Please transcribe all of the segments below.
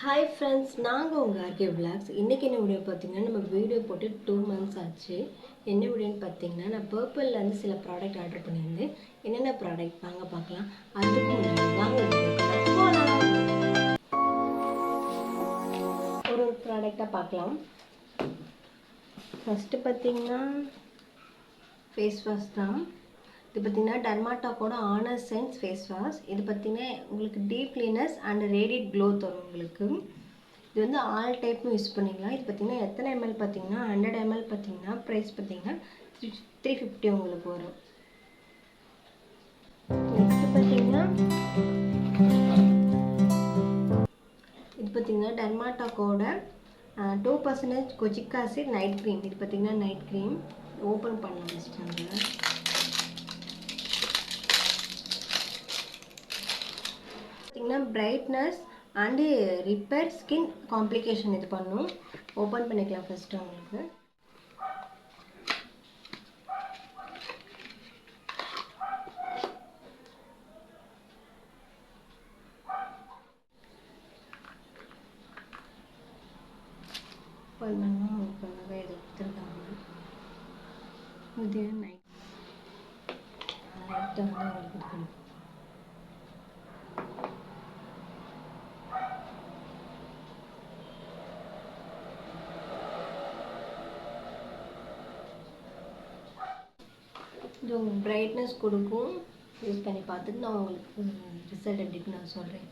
Hi friends, நாங்கள் உங்கள் RK vlogs. இன்றைக்கி என்ன வீடியோ பார்த்தீங்கன்னா, நம்ம வீடியோ போட்டு 2 months ஆச்சு. என்ன வீடியோன்னு பார்த்தீங்கன்னா, நான் பர்பிள்லேருந்து சில ப்ராடக்ட் ஆர்டர் பண்ணியிருந்தேன். என்னென்ன ப்ராடக்ட் வாங்க பார்க்கலாம். அதுக்கு முன்னாடி வாங்க வீடியோக்குள்ள போகலாம். ஒரு ப்ராடக்டாக பார்க்கலாம். ஃபஸ்ட்டு பார்த்தீங்கன்னா ஃபேஸ் வாஷ் தான். இது பார்த்திங்கன்னா டர்மாட்டாக்கோட ஆனர் சைன்ஸ் ஃபேஸ் வாஷ். இது பார்த்திங்கன்னா உங்களுக்கு deep cleanse and radiate glow தரும் உங்களுக்கு. இது வந்து ஆல் டைப்பும் யூஸ் பண்ணிக்கலாம். இது பார்த்திங்கன்னா எத்தனை எம்எல் பார்த்திங்கன்னா 100 ml பார்த்திங்கன்னா ப்ரைஸ் பார்த்திங்கன்னா 350 உங்களுக்கு வரும். நெக்ஸ்ட் பார்த்திங்கன்னா இது பார்த்திங்கன்னா டர்மாட்டாக்கோட 2% கொஜிக் ஆசிட் நைட் க்ரீம். இது பார்த்திங்கன்னா நைட் க்ரீம் ஓப்பன் பண்ண வச்சுட்டாங்க. Brightness and repair skin complication இது பண்ணும். ஓப்பன் பண்ணிக்கலாம் ஃபஸ்ட்டு உங்களுக்கு. பண்ணவே எடுத்துருக்காங்க. இது நைட் வந்து உங்களுக்கு இது உங்களுக்கு பிரைட்னஸ் கொடுக்கும். யூஸ் பண்ணி பார்த்துட்டு நான் உங்களுக்கு ரிசல்ட் எப்படின்னு நான் சொல்கிறேன்.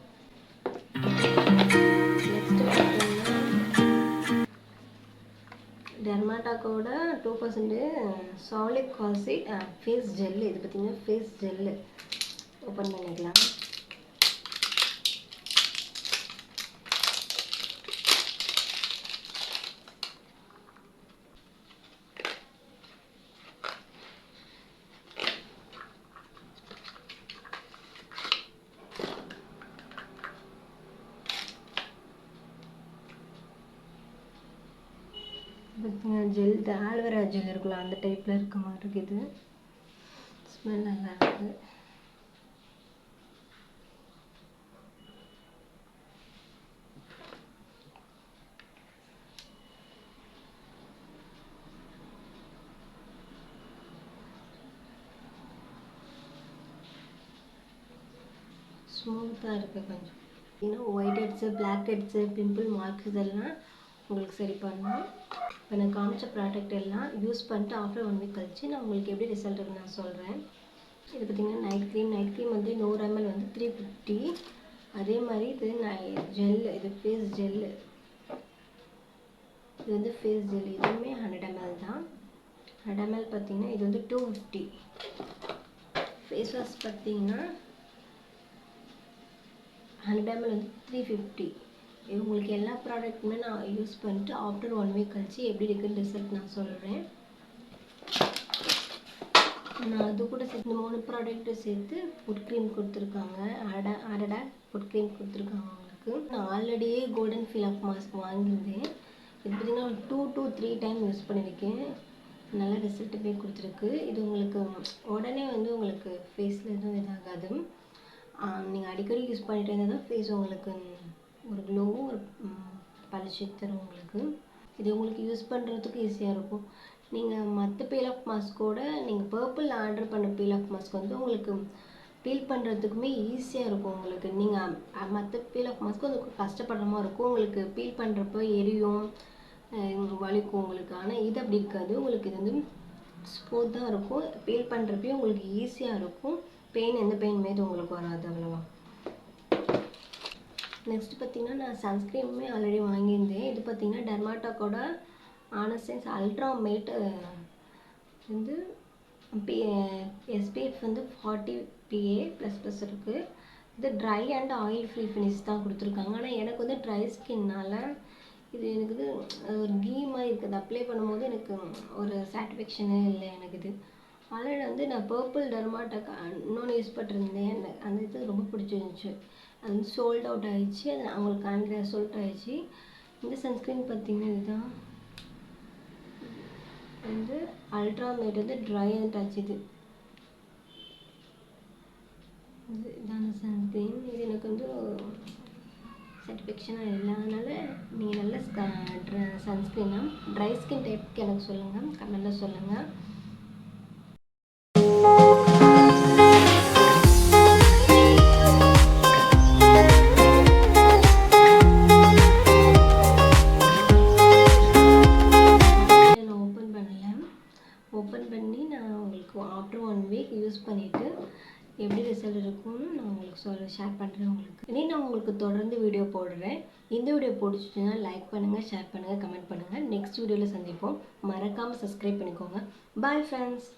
நெக்ஸ்ட்டு பார்த்தீங்கன்னா டெர்மாட்டாக்கோட 2% சாலிக் ஆசிட் ஃபேஸ் ஜெல்லு. இது பார்த்திங்கன்னா ஃபேஸ் ஜெல்லு ஓப்பன் பண்ணிக்கலாம். ஜெல் ஆல்வேரா ஜெல் இருக்குல்ல, அந்த டைப்பில் இருக்க மாதிரி இருக்குது. ஸ்மெல் நல்லா இருக்குது. ஸ்மூத்தாக இருக்குது கொஞ்சம். இன்னும் white heads, black heads, pimple marks இதெல்லாம் உங்களுக்கு சரி பண்ணணும். இப்போ நான் காமிச்ச ப்ராடக்ட் எல்லாம் யூஸ் பண்ணிட்டு ஆஃப்டர் 1 week கழிச்சு நான் உங்களுக்கு எப்படி ரிசல்ட் இருக்குன்னு நான் சொல்கிறேன். இது பார்த்திங்கன்னா நைட் க்ரீம் வந்து 100 ml வந்து 350. அதே மாதிரி இது ஜெல், இது ஃபேஸ் ஜெல்லு. இது வந்து ஃபேஸ் ஜெல், இதுவுமே 100 ml தான். 100 ml பார்த்திங்கன்னா இது வந்து 250. ஃபேஸ் வாஷ் பார்த்திங்கன்னா 100 ml வந்து 350. இது உங்களுக்கு எல்லா ப்ராடக்ட்டுமே நான் யூஸ் பண்ணிட்டு ஆஃப்டர் 1 week கழிச்சு எப்படி இருக்குன்னு ரிசல்ட் நான் சொல்கிறேன். நான் அது கூட சேர்த்து 3 ப்ராடக்ட்டு சேர்த்து ஃபுட் க்ரீம் கொடுத்துருக்காங்க. அடடா ஃபுட் க்ரீம் கொடுத்துருக்காங்க உங்களுக்கு. நான் ஆல்ரெடியே கோல்டன் ஃபீல் ஆஃப் மாஸ்க் வாங்கியிருந்தேன். இது பார்த்திங்கன்னா ஒரு 2 to 3 டைம் யூஸ் பண்ணியிருக்கேன். நல்ல ரிசல்ட்டு போய் கொடுத்துருக்கு. இது உங்களுக்கு உடனே வந்து உங்களுக்கு ஃபேஸில் எதுவும் இதாகாது. நீங்கள் அடிக்கடி யூஸ் பண்ணிகிட்டே இருந்தால் தான் ஃபேஸ் உங்களுக்கு ஒரு க்ளோவும் ஒரு பளிச்சு தரும் உங்களுக்கு. இது உங்களுக்கு யூஸ் பண்ணுறதுக்கு ஈஸியாக இருக்கும். நீங்கள் மற்ற பீல் ஆஃப் மாஸ்கோட நீங்கள் பர்பிள் ஆர்டர் பண்ண பீல் ஆஃப் மாஸ்க் வந்து உங்களுக்கு பீல் பண்ணுறதுக்குமே ஈஸியாக இருக்கும் உங்களுக்கு. நீங்கள் மற்ற பீல் ஆஃப் மாஸ்க்கு அதுக்கு கஷ்டப்படுற மாதிரி இருக்கும். உங்களுக்கு பீல் பண்ணுறப்போ எரியும், வலிக்கும் உங்களுக்கு. ஆனால் இது அப்படி இருக்காது. உங்களுக்கு இது வந்து ஸ்மூத்தாக இருக்கும். பீல் பண்ணுறப்பையும் உங்களுக்கு ஈஸியாக இருக்கும். எந்த பெயினுமே இது உங்களுக்கு வராது அவ்வளோவா. நெக்ஸ்ட் பார்த்திங்கன்னா நான் சன்ஸ்க்ரீனுமே ஆல்ரெடி வாங்கியிருந்தேன். இது பார்த்திங்கன்னா டெர்மாட்டாக்கோட ஆனர் சைன்ஸ் அல்ட்ரா மேட் வந்து எஸ்பிஎஃப் வந்து 40 PA++ இருக்குது. இது try and oil free finish தான் கொடுத்துருக்காங்க. ஆனால் எனக்கு வந்து ட்ரை ஸ்கின்னால் இது எனக்கு இது ஒரு கீ மாதிரி இருக்குது. அப்ளை பண்ணும்போது எனக்கு ஒரு சாட்டிஸ்ஃபேக்ஷனே இல்லை எனக்கு. இது ஆல்ரெடி வந்து நான் பர்பிள் டெர்மாட்டாக் இன்னொன்று யூஸ் பண்ணிருந்தேன். அந்த இது ரொம்ப பிடிச்சிருந்துச்சு. அது வந்து சோல்ட் அவுட் ஆகிடுச்சு. அது அவங்களுக்கு காண்கிற சோல்ட் ஆகிடுச்சு. இந்த சன்ஸ்க்ரீன் பார்த்திங்கன்னா இதுதான் வந்து அல்ட்ரா மேட் வந்து ட்ரை அண்ட் டச். இதான சன்ஸ்க்ரீன். இது எனக்கு வந்து சர்டிஃபிகேஷனாக இல்லாதனால நீங்கள் நல்ல சன்ஸ்க்ரீனாக ட்ரை ஸ்கின் டைப்புக்கு எனக்கு சொல்லுங்கள், கமெண்ட்டில் சொல்லுங்கள். ஓப்பன் பண்ணி நான் உங்களுக்கு ஆஃப்டர் 1 வீக் யூஸ் பண்ணிவிட்டு எப்படி ரிசல்ட் இருக்கும்னு நான் உங்களுக்கு ஷேர் பண்ணுறேன். இனி நான் உங்களுக்கு தொடர்ந்து வீடியோ போடுறேன். இந்த வீடியோ பிடிச்சிச்சுன்னா லைக் பண்ணுங்கள், ஷேர் பண்ணுங்கள், கமெண்ட் பண்ணுங்கள். நெக்ஸ்ட் வீடியோவில் சந்திப்போம். மறக்காமல் சப்ஸ்கிரைப் பண்ணிக்கோங்க. Bye friends.